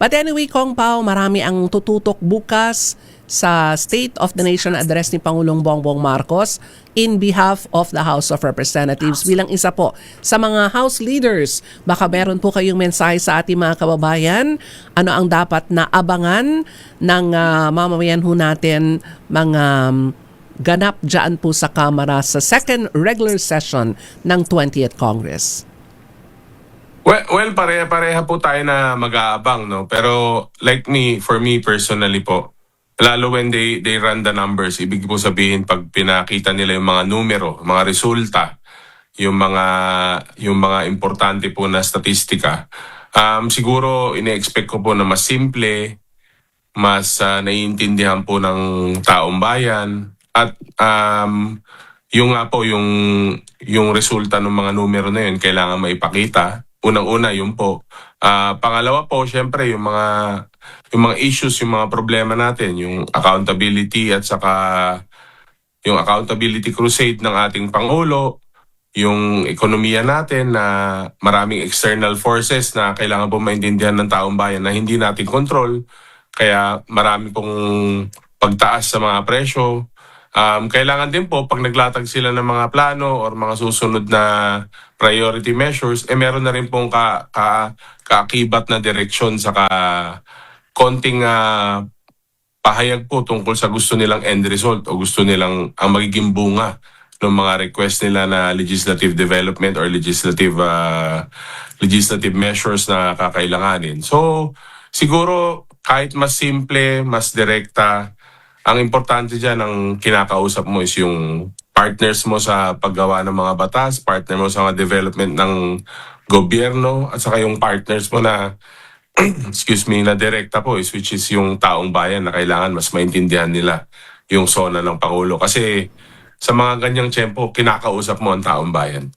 But anyway, Kong Pao, marami ang tututok bukas sa State of the Nation address ni Pangulong Bongbong Marcos in behalf of the House of Representatives. Bilang isa po sa mga House leaders, baka meron po kayong mensahe sa ating mga kababayan. Ano ang dapat na abangan ng mamamayan ho natin mga ganap dyan po sa Kamara sa second regular session ng 20th Congress? Well, pareha po tayo na mag-aabang, no? Pero for me personally po, lalo when they run the numbers, ibig po sabihin pag pinakita nila yung mga numero, mga resulta, yung mga importante po na statistika, siguro ine-expect ko po na mas simple, mas naiintindihan po ng taong bayan, at yung nga po yung resulta ng mga numero na yun kailangan maipakita. Unang-una yun po. Pangalawa po, syempre yung mga issues, yung mga problema natin, yung accountability at saka yung accountability crusade ng ating Pangulo, yung ekonomiya natin na maraming external forces na kailangan po maintindihan ng taong bayan na hindi natin control. Kaya marami pong pagtaas sa mga presyo. Kailangan din po pag naglatag sila ng mga plano or mga susunod na priority measures, meron na rin pong kaakibat na direksyon saka konting pahayag po tungkol sa gusto nilang end result o gusto nilang ang magiging bunga ng mga request nila na legislative development or legislative measures na kakailanganin. So, siguro kahit mas simple, mas direkta, ang importante dyan, ang kinakausap mo is yung partners mo sa paggawa ng mga batas, partner mo sa mga development ng gobyerno, at saka yung partners mo na, na direkta po is which is yung taong bayan na kailangan mas maintindihan nila yung sona ng Pangulo. Kasi sa mga ganyang tiyempo, kinakausap mo ang taong bayan.